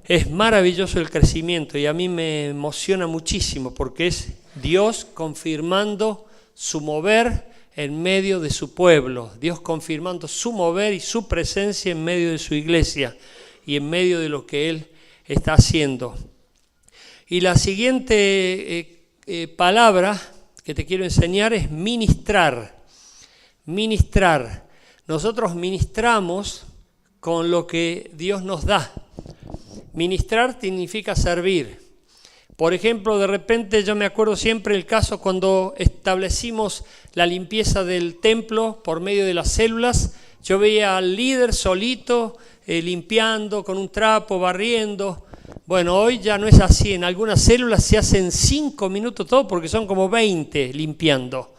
Es maravilloso el crecimiento y a mí me emociona muchísimo porque es Dios confirmando su mover en medio de su pueblo, Dios confirmando su mover y su presencia en medio de su iglesia y en medio de lo que Él está haciendo. Y la siguiente palabra que te quiero enseñar es ministrar. Ministrar. Nosotros ministramos con lo que Dios nos da. Ministrar significa servir. Por ejemplo, de repente yo me acuerdo siempre el caso cuando establecimos la limpieza del templo por medio de las células. Yo veía al líder solito limpiando con un trapo, barriendo. Bueno, hoy ya no es así. En algunas células se hacen 5 minutos todo porque son como 20 limpiando.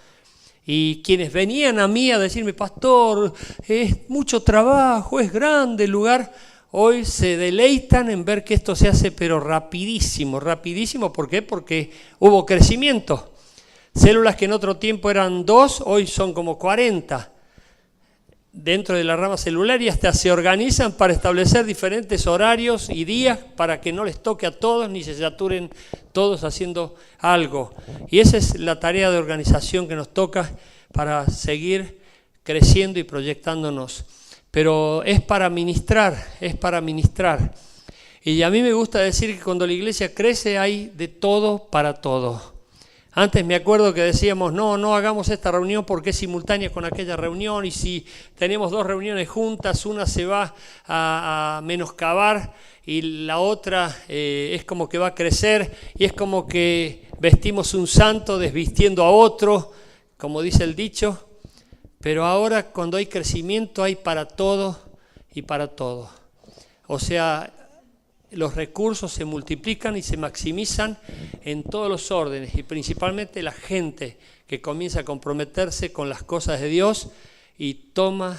Y quienes venían a mí a decirme, pastor, es mucho trabajo, es grande el lugar, hoy se deleitan en ver que esto se hace pero rapidísimo, rapidísimo. ¿Por qué? Porque hubo crecimiento. Células que en otro tiempo eran 2, hoy son como 40. Dentro de la rama celular y hasta se organizan para establecer diferentes horarios y días para que no les toque a todos ni se saturen todos haciendo algo. Y esa es la tarea de organización que nos toca para seguir creciendo y proyectándonos. Pero es para ministrar, es para ministrar. Y a mí me gusta decir que cuando la iglesia crece hay de todo para todo. Antes me acuerdo que decíamos, no hagamos esta reunión porque es simultánea con aquella reunión y si tenemos 2 reuniones juntas, una se va a menoscabar y la otra es como que va a crecer y es como que vestimos un santo desvistiendo a otro, como dice el dicho. Pero ahora cuando hay crecimiento hay para todo y para todo. O sea, los recursos se multiplican y se maximizan en todos los órdenes y principalmente la gente que comienza a comprometerse con las cosas de Dios y toma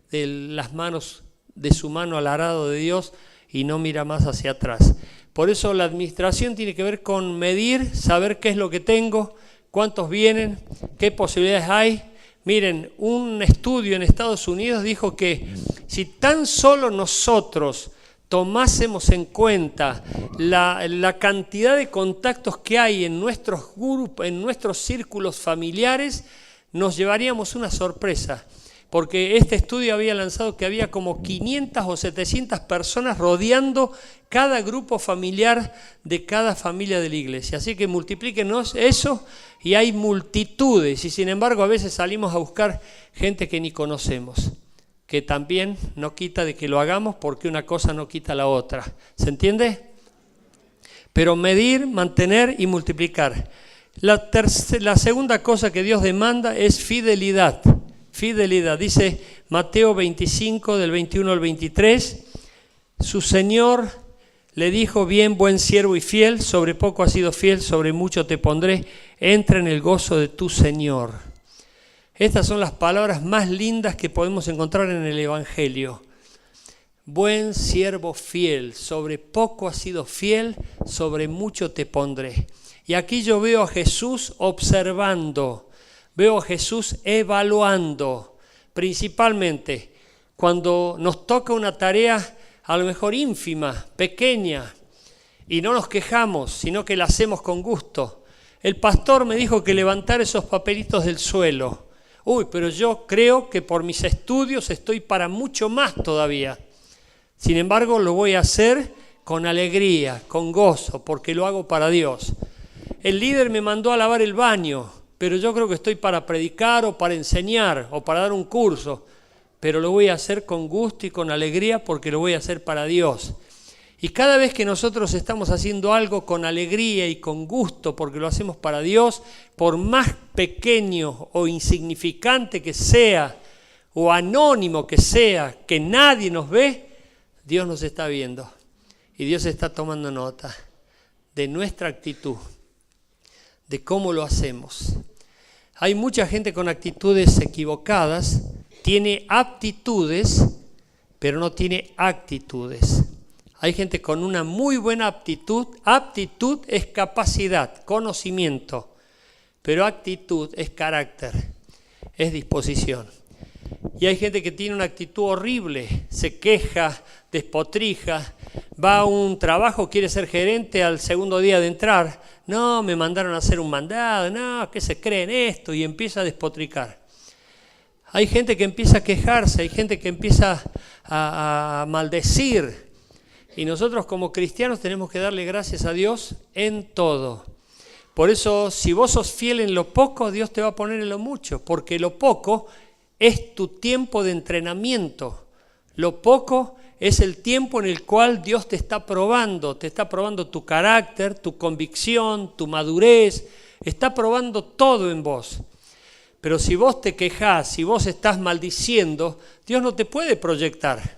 de las manos de su mano al arado de Dios y no mira más hacia atrás. Por eso la administración tiene que ver con medir, saber qué es lo que tengo, cuántos vienen, qué posibilidades hay. Miren, un estudio en Estados Unidos dijo que si tan solo nosotros tomásemos en cuenta la cantidad de contactos que hay en nuestros grupos, en nuestros círculos familiares, nos llevaríamos una sorpresa. Porque este estudio había lanzado que había como 500 o 700 personas rodeando cada grupo familiar de cada familia de la iglesia. Así que multiplíquenos eso y hay multitudes. Y sin embargo a veces salimos a buscar gente que ni conocemos. Que también no quita de que lo hagamos porque una cosa no quita la otra. ¿Se entiende? Pero medir, mantener y multiplicar. La segunda cosa que Dios demanda es fidelidad. Fidelidad. Dice Mateo 25 del 21 al 23. Su Señor le dijo, bien, buen siervo y fiel, sobre poco has sido fiel, sobre mucho te pondré. Entra en el gozo de tu Señor. Estas son las palabras más lindas que podemos encontrar en el Evangelio. Buen siervo fiel, sobre poco has sido fiel, sobre mucho te pondré. Y aquí yo veo a Jesús observando, veo a Jesús evaluando, principalmente cuando nos toca una tarea a lo mejor ínfima, pequeña, y no nos quejamos, sino que la hacemos con gusto. El pastor me dijo que levantar esos papelitos del suelo. Uy, pero yo creo que por mis estudios estoy para mucho más todavía. Sin embargo, lo voy a hacer con alegría, con gozo, porque lo hago para Dios. El líder me mandó a lavar el baño, pero yo creo que estoy para predicar o para enseñar o para dar un curso, pero lo voy a hacer con gusto y con alegría porque lo voy a hacer para Dios. Y cada vez que nosotros estamos haciendo algo con alegría y con gusto porque lo hacemos para Dios, por más pequeño o insignificante que sea o anónimo que sea, que nadie nos ve, Dios nos está viendo y Dios está tomando nota de nuestra actitud, de cómo lo hacemos. Hay mucha gente con actitudes equivocadas, tiene aptitudes, pero no tiene actitudes. Hay gente con una muy buena aptitud. Aptitud es capacidad, conocimiento, pero actitud es carácter, es disposición. Y hay gente que tiene una actitud horrible, se queja, despotrija, va a un trabajo, quiere ser gerente al segundo día de entrar. No, me mandaron a hacer un mandado, no, ¿qué se cree en esto? Y empieza a despotricar. Hay gente que empieza a quejarse, hay gente que empieza a maldecir. Y nosotros como cristianos tenemos que darle gracias a Dios en todo. Por eso, si vos sos fiel en lo poco, Dios te va a poner en lo mucho, porque lo poco es tu tiempo de entrenamiento. Lo poco es el tiempo en el cual Dios te está probando tu carácter, tu convicción, tu madurez, está probando todo en vos. Pero si vos te quejás, si vos estás maldiciendo, Dios no te puede proyectar.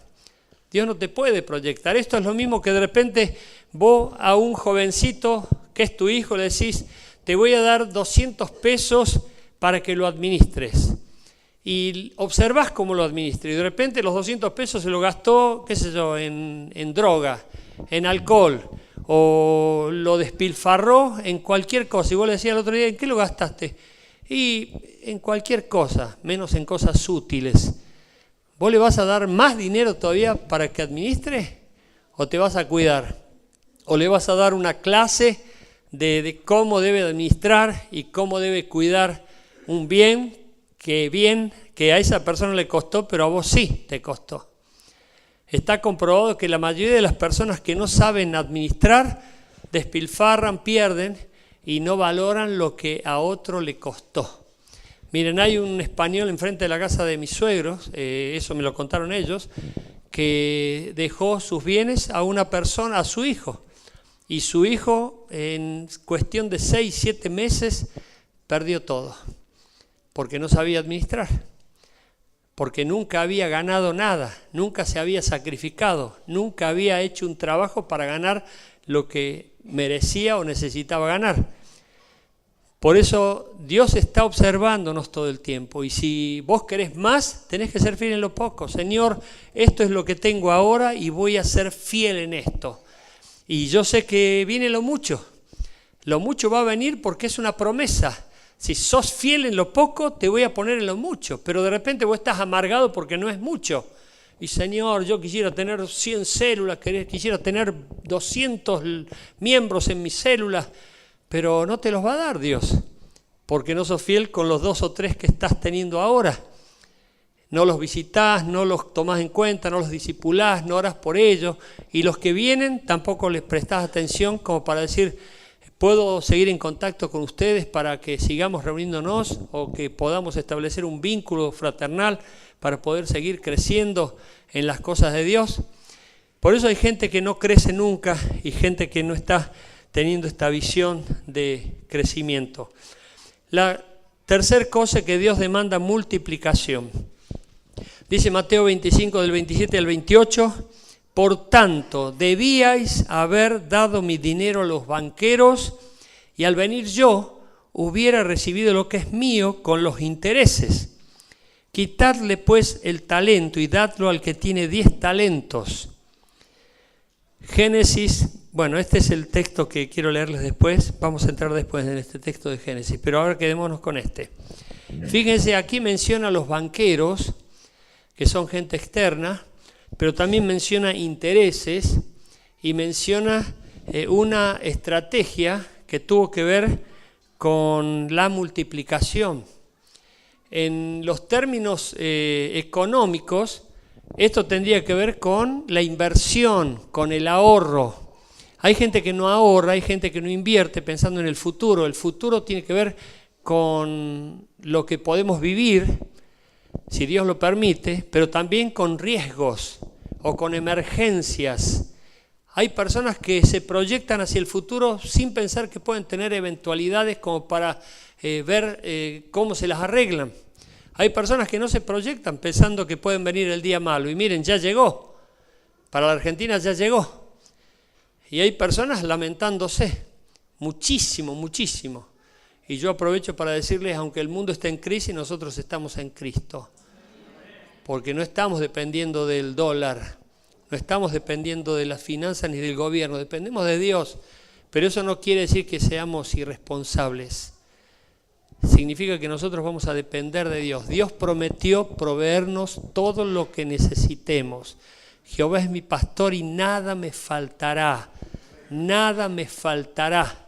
Dios no te puede proyectar. Esto es lo mismo que de repente vos a un jovencito que es tu hijo le decís, te voy a dar 200 pesos para que lo administres. Y observás cómo lo administra. Y de repente los 200 pesos se lo gastó, qué sé yo, en droga, en alcohol, o lo despilfarró en cualquier cosa. Y vos le decías el otro día, ¿en qué lo gastaste? Y en cualquier cosa, menos en cosas útiles. ¿Vos le vas a dar más dinero todavía para que administre? ¿O te vas a cuidar? ¿O le vas a dar una clase de cómo debe administrar y cómo debe cuidar un bien que a esa persona le costó, pero a vos sí te costó? Está comprobado que la mayoría de las personas que no saben administrar, despilfarran, pierden y no valoran lo que a otro le costó. Miren, hay un español enfrente de la casa de mis suegros, eso me lo contaron ellos, que dejó sus bienes a una persona, a su hijo. Y su hijo, en cuestión de 6, 7 meses, perdió todo. Porque no sabía administrar. Porque nunca había ganado nada, nunca se había sacrificado, nunca había hecho un trabajo para ganar lo que merecía o necesitaba ganar. Por eso Dios está observándonos todo el tiempo y si vos querés más, tenés que ser fiel en lo poco. Señor, esto es lo que tengo ahora y voy a ser fiel en esto. Y yo sé que viene lo mucho va a venir porque es una promesa. Si sos fiel en lo poco, te voy a poner en lo mucho, pero de repente vos estás amargado porque no es mucho. Y Señor, yo quisiera tener 100 células, quisiera tener 200 miembros en mis células, pero no te los va a dar Dios, porque no sos fiel con los 2 o 3 que estás teniendo ahora. No los visitás, no los tomás en cuenta, no los discipulás, no orás por ellos. Y los que vienen tampoco les prestás atención como para decir, ¿puedo seguir en contacto con ustedes para que sigamos reuniéndonos o que podamos establecer un vínculo fraternal para poder seguir creciendo en las cosas de Dios? Por eso hay gente que no crece nunca y gente que no está teniendo esta visión de crecimiento. La tercera cosa que Dios demanda, multiplicación. Dice Mateo 25, del 27 al 28, por tanto, debíais haber dado mi dinero a los banqueros y al venir yo hubiera recibido lo que es mío con los intereses. Quitadle pues el talento y dadlo al que tiene 10 talentos. Génesis, bueno, este es el texto que quiero leerles después, vamos a entrar después en este texto de Génesis, pero ahora quedémonos con este. Fíjense, aquí menciona a los banqueros, que son gente externa, pero también menciona intereses y menciona una estrategia que tuvo que ver con la multiplicación. En los términos económicos, esto tendría que ver con la inversión, con el ahorro. Hay gente que no ahorra, hay gente que no invierte pensando en el futuro. El futuro tiene que ver con lo que podemos vivir, si Dios lo permite, pero también con riesgos o con emergencias. Hay personas que se proyectan hacia el futuro sin pensar que pueden tener eventualidades como para ver cómo se las arreglan. Hay personas que no se proyectan pensando que pueden venir el día malo. Y miren, ya llegó. Para la Argentina ya llegó. Y hay personas lamentándose. Muchísimo, muchísimo. Y yo aprovecho para decirles, aunque el mundo está en crisis, nosotros estamos en Cristo. Porque no estamos dependiendo del dólar. No estamos dependiendo de las finanzas ni del gobierno. Dependemos de Dios. Pero eso no quiere decir que seamos irresponsables. significa que nosotros vamos a depender de Dios. Dios prometió proveernos todo lo que necesitemos. Jehová es mi pastor y nada me faltará. Nada me faltará.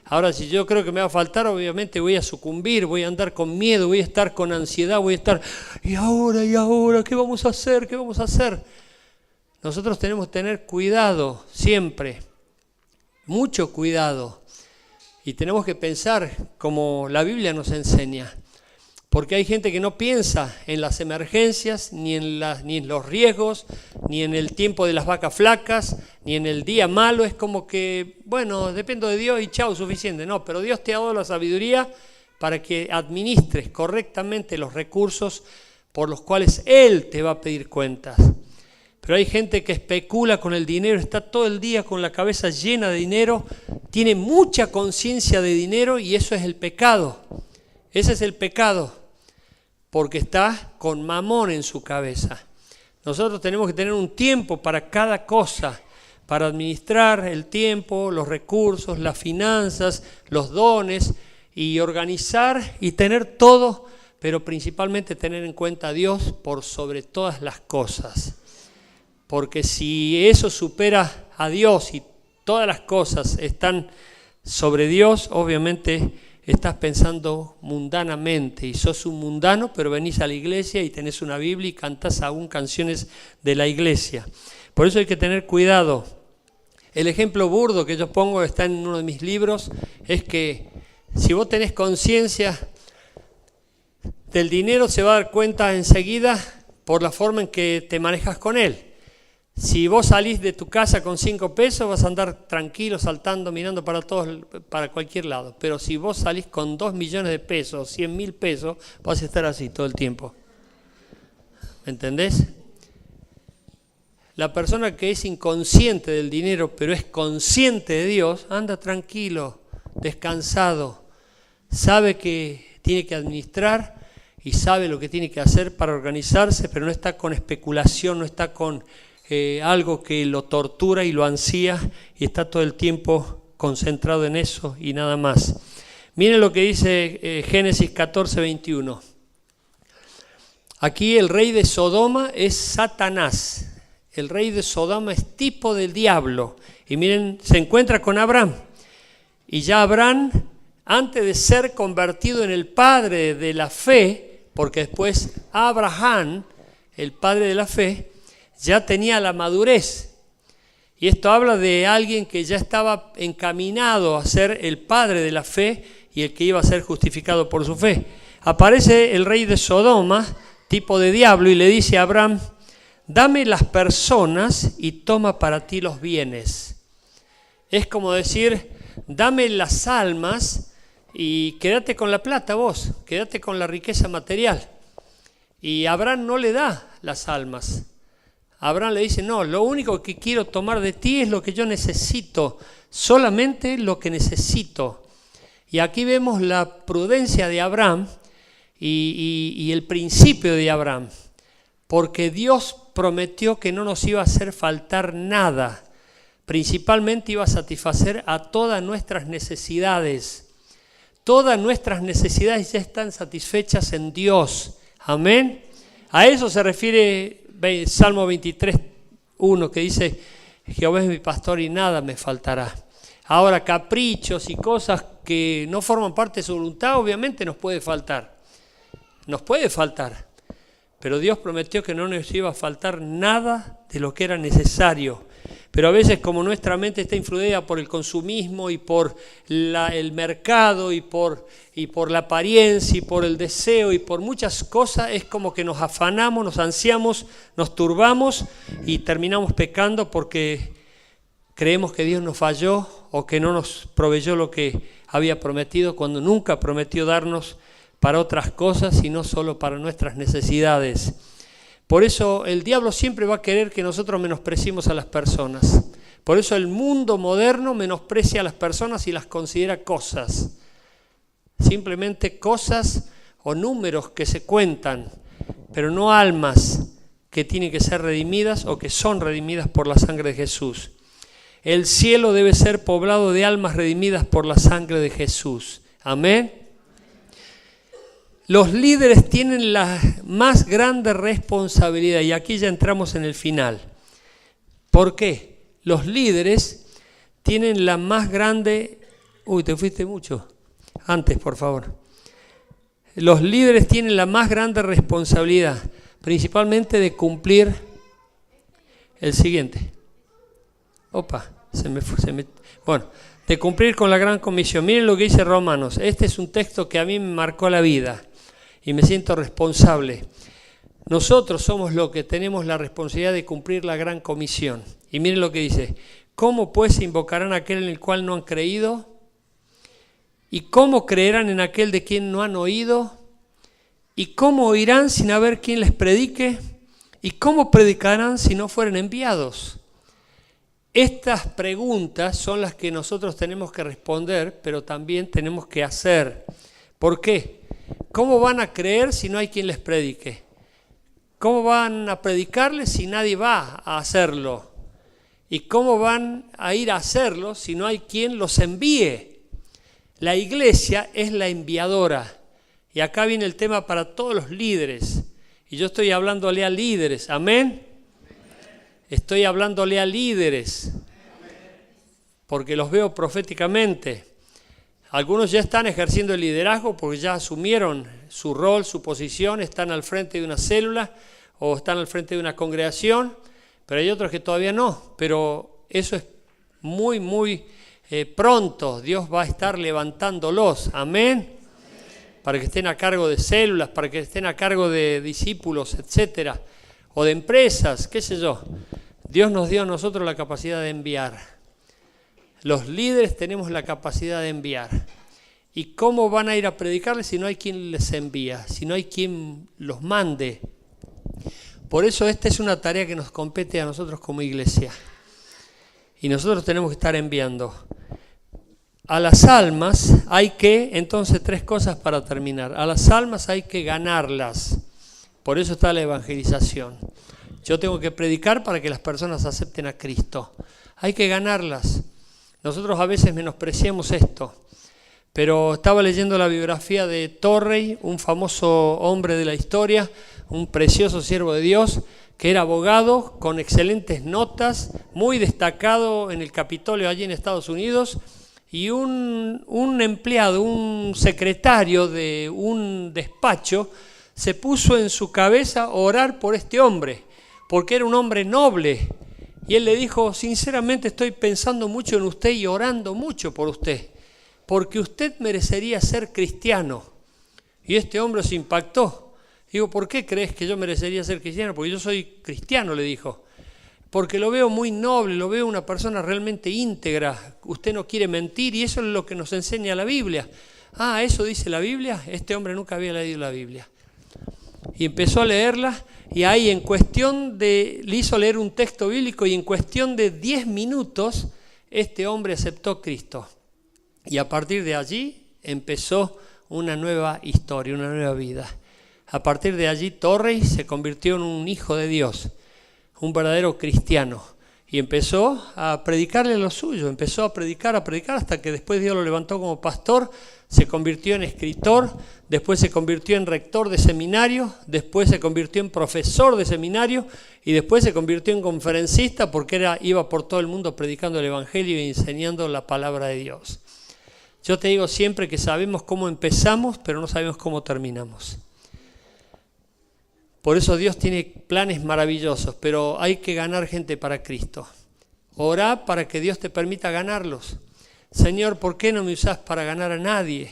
Ahora, si yo creo que me va a faltar, obviamente voy a sucumbir, voy a andar con miedo, voy a estar con ansiedad, voy a estar, ¿y ahora? ¿Qué vamos a hacer? ¿Qué vamos a hacer? Nosotros tenemos que tener cuidado siempre, mucho cuidado. Y tenemos que pensar como la Biblia nos enseña. Porque hay gente que no piensa en las emergencias, ni en los riesgos, ni en el tiempo de las vacas flacas, ni en el día malo. Es como que, bueno, dependo de Dios y chao, suficiente. No, pero Dios te ha dado la sabiduría para que administres correctamente los recursos por los cuales Él te va a pedir cuentas. Pero hay gente que especula con el dinero, está todo el día con la cabeza llena de dinero, tiene mucha conciencia de dinero y eso es el pecado. Ese es el pecado, porque está con mamón en su cabeza. Nosotros tenemos que tener un tiempo para cada cosa, para administrar el tiempo, los recursos, las finanzas, los dones y organizar y tener todo, pero principalmente tener en cuenta a Dios por sobre todas las cosas. Porque si eso supera a Dios y todas las cosas están sobre Dios, obviamente estás pensando mundanamente y sos un mundano, pero venís a la iglesia y tenés una Biblia y cantás aún canciones de la iglesia. Por eso hay que tener cuidado. El ejemplo burdo que yo pongo, está en uno de mis libros, es que si vos tenés conciencia del dinero, se va a dar cuenta enseguida por la forma en que te manejas con él. Si vos salís de tu casa con 5 pesos, vas a andar tranquilo, saltando, mirando para cualquier lado. Pero si vos salís con 2 millones de pesos, 100.000 pesos, vas a estar así todo el tiempo. ¿Me entendés? La persona que es inconsciente del dinero, pero es consciente de Dios, anda tranquilo, descansado. Sabe que tiene que administrar y sabe lo que tiene que hacer para organizarse, pero no está con especulación, no está con algo que lo tortura y lo ansía y está todo el tiempo concentrado en eso y nada más. Miren lo que dice Génesis 14:21. Aquí el rey de Sodoma es Satanás. El rey de Sodoma es tipo del diablo. Y miren, se encuentra con Abraham. Y ya Abraham, antes de ser convertido en el padre de la fe, porque después Abraham, el padre de la fe, ya tenía la madurez. Y esto habla de alguien que ya estaba encaminado a ser el padre de la fe y el que iba a ser justificado por su fe. Aparece el rey de Sodoma, tipo de diablo, y le dice a Abraham: dame las personas y toma para ti los bienes. Es como decir, dame las almas y quédate con la plata vos, quédate con la riqueza material. Y Abraham no le da las almas. Abraham le dice, no, lo único que quiero tomar de ti es lo que yo necesito, solamente lo que necesito. Y aquí vemos la prudencia de Abraham y el principio de Abraham, porque Dios prometió que no nos iba a hacer faltar nada, principalmente iba a satisfacer a todas nuestras necesidades. Todas nuestras necesidades ya están satisfechas en Dios. Amén. A eso se refiere Salmo 23:1, que dice, Jehová es mi pastor y nada me faltará. Ahora, caprichos y cosas que no forman parte de su voluntad, obviamente nos puede faltar. Nos puede faltar. Pero Dios prometió que no nos iba a faltar nada de lo que era necesario. Pero a veces, como nuestra mente está influida por el consumismo y por el mercado y por la apariencia y por el deseo y por muchas cosas, es como que nos afanamos, nos ansiamos, nos turbamos y terminamos pecando porque creemos que Dios nos falló o que no nos proveyó lo que había prometido, cuando nunca prometió darnos para otras cosas, sino solo para nuestras necesidades. Por eso el diablo siempre va a querer que nosotros menospreciemos a las personas. Por eso el mundo moderno menosprecia a las personas y las considera cosas. Simplemente cosas o números que se cuentan, pero no almas que tienen que ser redimidas o que son redimidas por la sangre de Jesús. El cielo debe ser poblado de almas redimidas por la sangre de Jesús. Amén. Los líderes tienen la más grande responsabilidad, y aquí ya entramos en el final. ¿Por qué? Los líderes tienen la más grande... Uy, te fuiste mucho. Antes, por favor. Los líderes tienen la más grande responsabilidad, principalmente de cumplir el siguiente. Opa, Bueno, de cumplir con la gran comisión. Miren lo que dice Romanos. Este es un texto que a mí me marcó la vida y me siento responsable. Nosotros somos los que tenemos la responsabilidad de cumplir la gran comisión. Y miren lo que dice. ¿Cómo pues invocarán a aquel en el cual no han creído? ¿Y cómo creerán en aquel de quien no han oído? ¿Y cómo oirán sin haber quien les predique? ¿Y cómo predicarán si no fueren enviados? Estas preguntas son las que nosotros tenemos que responder, pero también tenemos que hacer. ¿Por qué? ¿Cómo van a creer si no hay quien les predique? ¿Cómo van a predicarles si nadie va a hacerlo? ¿Y cómo van a ir a hacerlo si no hay quien los envíe? La iglesia es la enviadora. Y acá viene el tema para todos los líderes. Y yo estoy hablándole a líderes. ¿Amén? Estoy hablándole a líderes. Porque los veo proféticamente. Algunos ya están ejerciendo el liderazgo porque ya asumieron su rol, su posición, están al frente de una célula o están al frente de una congregación, pero hay otros que todavía no. Pero eso es muy pronto. Dios va a estar levantándolos. Amén. Para que estén a cargo de células, para que estén a cargo de discípulos, etcétera, o de empresas, qué sé yo. Dios nos dio a nosotros la capacidad de enviar. Los líderes tenemos la capacidad de enviar. ¿Y cómo van a ir a predicarles si no hay quien les envía? Si no hay quien los mande. Por eso esta es una tarea que nos compete a nosotros como iglesia. Y nosotros tenemos que estar enviando. A las almas hay que, entonces 3 cosas para terminar. A las almas hay que ganarlas. Por eso está la evangelización. Yo tengo que predicar para que las personas acepten a Cristo. Hay que ganarlas. Nosotros a veces menospreciamos esto, pero estaba leyendo la biografía de Torrey, un famoso hombre de la historia, un precioso siervo de Dios, que era abogado con excelentes notas, muy destacado en el Capitolio allí en Estados Unidos, y un empleado, un secretario de un despacho, se puso en su cabeza orar por este hombre, porque era un hombre noble. Y él le dijo, sinceramente estoy pensando mucho en usted y orando mucho por usted, porque usted merecería ser cristiano. Y este hombre se impactó. Digo, ¿por qué crees que yo merecería ser cristiano? Porque yo soy cristiano, le dijo. Porque lo veo muy noble, lo veo una persona realmente íntegra. Usted no quiere mentir y eso es lo que nos enseña la Biblia. Ah, ¿eso dice la Biblia? Este hombre nunca había leído la Biblia. Y empezó a leerla. Y ahí le hizo leer un texto bíblico y en cuestión de 10 minutos este hombre aceptó a Cristo. Y a partir de allí empezó una nueva historia, una nueva vida. A partir de allí Torrey se convirtió en un hijo de Dios, un verdadero cristiano. Y empezó a predicarle lo suyo, empezó a predicar hasta que después Dios lo levantó como pastor, se convirtió en escritor, después se convirtió en rector de seminario, después se convirtió en profesor de seminario y después se convirtió en conferencista porque iba por todo el mundo predicando el Evangelio y enseñando la palabra de Dios. Yo te digo siempre que sabemos cómo empezamos, pero no sabemos cómo terminamos. Por eso Dios tiene planes maravillosos, pero hay que ganar gente para Cristo. Orá para que Dios te permita ganarlos. Señor, ¿por qué no me usás para ganar a nadie?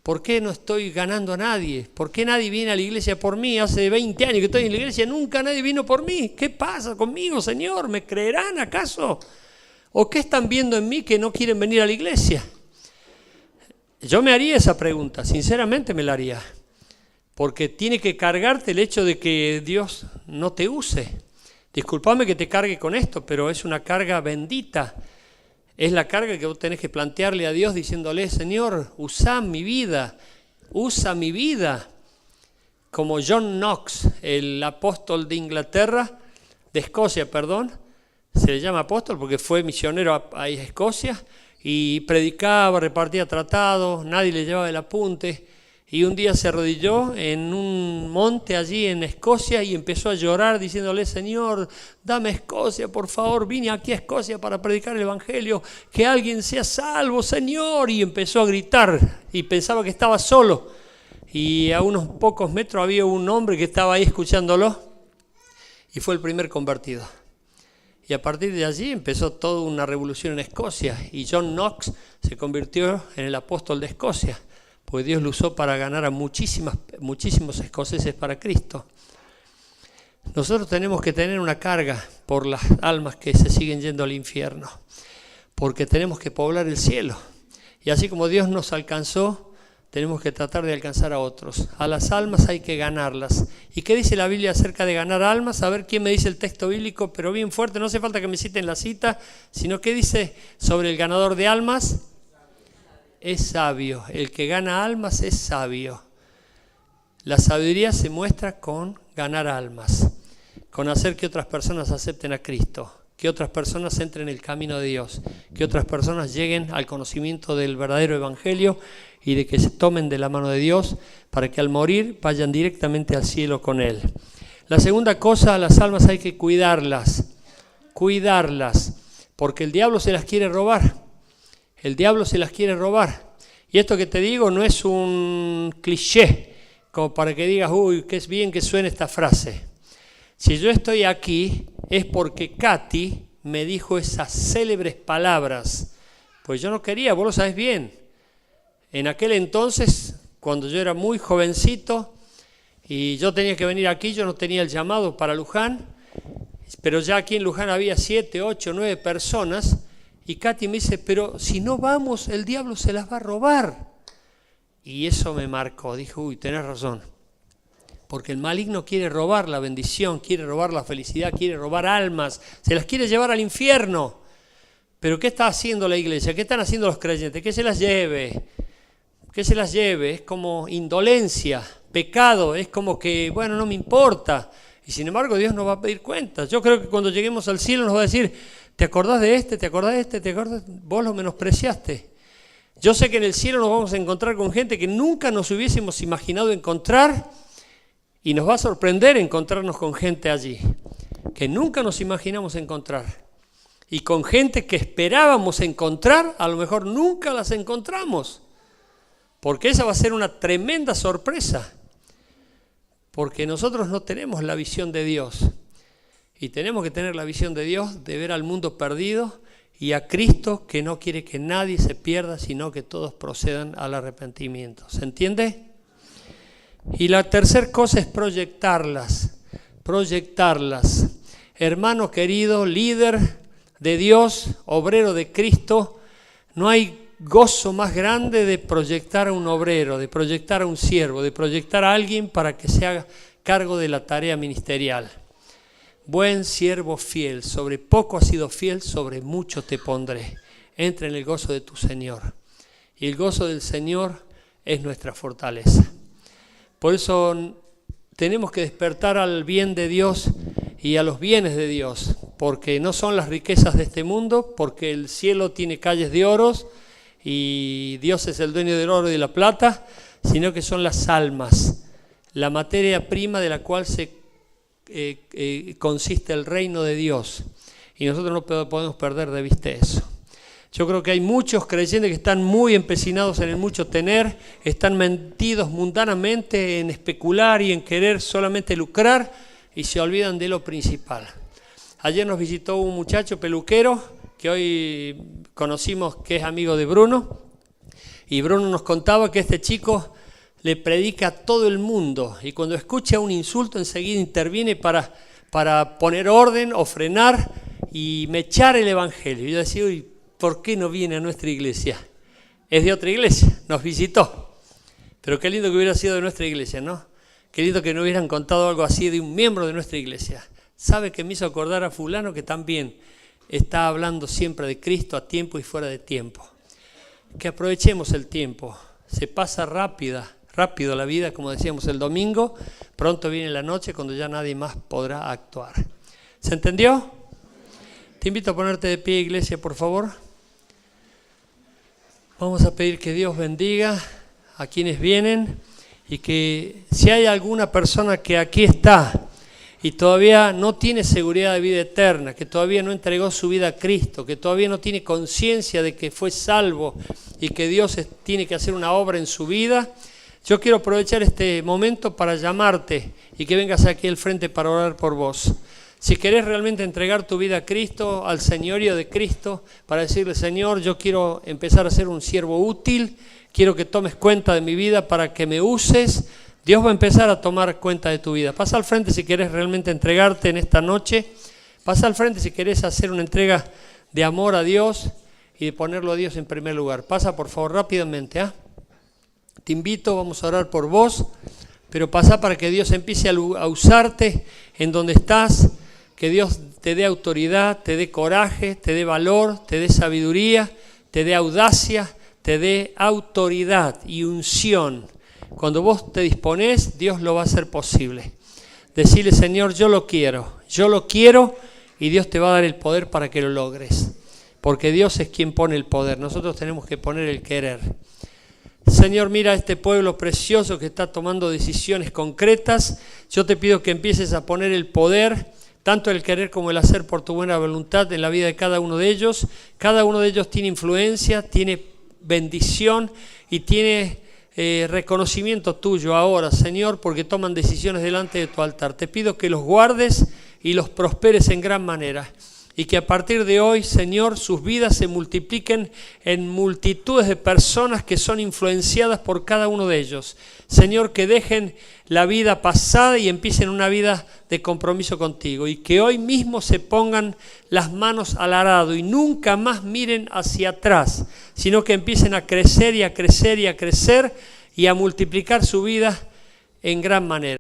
¿Por qué no estoy ganando a nadie? ¿Por qué nadie viene a la iglesia por mí? Hace 20 años que estoy en la iglesia, nunca nadie vino por mí. ¿Qué pasa conmigo, Señor? ¿Me creerán acaso? ¿O qué están viendo en mí que no quieren venir a la iglesia? Yo me haría esa pregunta, sinceramente me la haría. Porque tiene que cargarte el hecho de que Dios no te use. Discúlpame que te cargue con esto, pero es una carga bendita. Es la carga que vos tenés que plantearle a Dios diciéndole, Señor, usa mi vida. Como John Knox, el apóstol de Escocia, se le llama apóstol porque fue misionero a Escocia y predicaba, repartía tratados, nadie le llevaba el apunte. Y un día se arrodilló en un monte allí en Escocia y empezó a llorar diciéndole: Señor, dame Escocia, por favor, vine aquí a Escocia para predicar el Evangelio, que alguien sea salvo, Señor. Y empezó a gritar y pensaba que estaba solo. Y a unos pocos metros había un hombre que estaba ahí escuchándolo y fue el primer convertido. Y a partir de allí empezó toda una revolución en Escocia y John Knox se convirtió en el apóstol de Escocia, pues Dios lo usó para ganar a muchísimos escoceses para Cristo. Nosotros tenemos que tener una carga por las almas que se siguen yendo al infierno, porque tenemos que poblar el cielo. Y así como Dios nos alcanzó, tenemos que tratar de alcanzar a otros. A las almas hay que ganarlas. ¿Y qué dice la Biblia acerca de ganar almas? A ver quién me dice el texto bíblico, pero bien fuerte, no hace falta que me citen la cita, sino ¿qué dice sobre el ganador de almas? Es sabio. El que gana almas es sabio. La sabiduría se muestra con ganar almas, con hacer que otras personas acepten a Cristo, que otras personas entren en el camino de Dios, que otras personas lleguen al conocimiento del verdadero evangelio y de que se tomen de la mano de Dios para que al morir vayan directamente al cielo con Él. La segunda cosa, a las almas hay que cuidarlas, porque el diablo se las quiere robar. El diablo se las quiere robar. Y esto que te digo no es un cliché, como para que digas, uy, qué bien que suene esta frase. Si yo estoy aquí es porque Katy me dijo esas célebres palabras. Pues yo no quería, vos lo sabés bien. En aquel entonces, cuando yo era muy jovencito y yo tenía que venir aquí, yo no tenía el llamado para Luján, pero ya aquí en Luján había 7, 8, 9 personas. Y Katy me dice, pero si no vamos, el diablo se las va a robar. Y eso me marcó, dije, uy, tenés razón. Porque el maligno quiere robar la bendición, quiere robar la felicidad, quiere robar almas, se las quiere llevar al infierno. Pero ¿qué está haciendo la iglesia? ¿Qué están haciendo los creyentes? Que se las lleve, es como indolencia, pecado, es como que, bueno, no me importa. Y sin embargo Dios nos va a pedir cuentas. Yo creo que cuando lleguemos al cielo nos va a decir, ¿te acordás de este? ¿Te acordás de este? ¿Te acordás? Vos lo menospreciaste. Yo sé que en el cielo nos vamos a encontrar con gente que nunca nos hubiésemos imaginado encontrar y nos va a sorprender encontrarnos con gente allí que nunca nos imaginamos encontrar. Y con gente que esperábamos encontrar, a lo mejor nunca las encontramos. Porque esa va a ser una tremenda sorpresa. Porque nosotros no tenemos la visión de Dios. Y tenemos que tener la visión de Dios, de ver al mundo perdido y a Cristo que no quiere que nadie se pierda, sino que todos procedan al arrepentimiento. ¿Se entiende? Y la tercera cosa es proyectarlas. Hermano querido, líder de Dios, obrero de Cristo, no hay gozo más grande de proyectar a un obrero, de proyectar a un siervo, de proyectar a alguien para que se haga cargo de la tarea ministerial. Buen siervo fiel, sobre poco has sido fiel, sobre mucho te pondré. Entra en el gozo de tu Señor. Y el gozo del Señor es nuestra fortaleza. Por eso tenemos que despertar al bien de Dios y a los bienes de Dios, porque no son las riquezas de este mundo, porque el cielo tiene calles de oros y Dios es el dueño del oro y de la plata, sino que son las almas, la materia prima de la cual consiste el reino de Dios. Y nosotros no podemos perder de vista eso. Yo creo que hay muchos creyentes que están muy empecinados en el mucho tener, están metidos mundanamente en especular y en querer solamente lucrar y se olvidan de lo principal. Ayer nos visitó un muchacho peluquero que hoy conocimos que es amigo de Bruno, y Bruno nos contaba que este chico le predica a todo el mundo y cuando escucha un insulto enseguida interviene para poner orden o frenar y mechar el evangelio. Y yo decía, uy, ¿por qué no viene a nuestra iglesia? Es de otra iglesia, nos visitó. Pero qué lindo que hubiera sido de nuestra iglesia, ¿no? Qué lindo que no hubieran contado algo así de un miembro de nuestra iglesia. ¿Sabe que me hizo acordar a fulano que también está hablando siempre de Cristo a tiempo y fuera de tiempo? Que aprovechemos el tiempo. Se pasa rápido la vida, como decíamos el domingo. Pronto viene la noche cuando ya nadie más podrá actuar. ¿Se entendió? Te invito a ponerte de pie, iglesia, por favor. Vamos a pedir que Dios bendiga a quienes vienen y que si hay alguna persona que aquí está y todavía no tiene seguridad de vida eterna, que todavía no entregó su vida a Cristo, que todavía no tiene conciencia de que fue salvo y que Dios tiene que hacer una obra en su vida, yo quiero aprovechar este momento para llamarte y que vengas aquí al frente para orar por vos. Si querés realmente entregar tu vida a Cristo, al señorío de Cristo, para decirle, Señor, yo quiero empezar a ser un siervo útil, quiero que tomes cuenta de mi vida para que me uses, Dios va a empezar a tomar cuenta de tu vida. Pasa al frente si querés realmente entregarte en esta noche. Pasa al frente si querés hacer una entrega de amor a Dios y de ponerlo a Dios en primer lugar. Pasa por favor rápidamente. Te invito, vamos a orar por vos, pero pasa para que Dios empiece a usarte en donde estás, que Dios te dé autoridad, te dé coraje, te dé valor, te dé sabiduría, te dé audacia, te dé autoridad y unción. Cuando vos te disponés, Dios lo va a hacer posible. Decirle, Señor, yo lo quiero y Dios te va a dar el poder para que lo logres. Porque Dios es quien pone el poder, nosotros tenemos que poner el querer. Señor, mira a este pueblo precioso que está tomando decisiones concretas. Yo te pido que empieces a poner el poder, tanto el querer como el hacer por tu buena voluntad en la vida de cada uno de ellos. Cada uno de ellos tiene influencia, tiene bendición y tiene reconocimiento tuyo ahora, Señor, porque toman decisiones delante de tu altar. Te pido que los guardes y los prosperes en gran manera y que a partir de hoy, Señor, sus vidas se multipliquen en multitudes de personas que son influenciadas por cada uno de ellos. Señor, que dejen la vida pasada y empiecen una vida de compromiso contigo y que hoy mismo se pongan las manos al arado y nunca más miren hacia atrás, sino que empiecen a crecer y a crecer y a crecer y a multiplicar su vida en gran manera.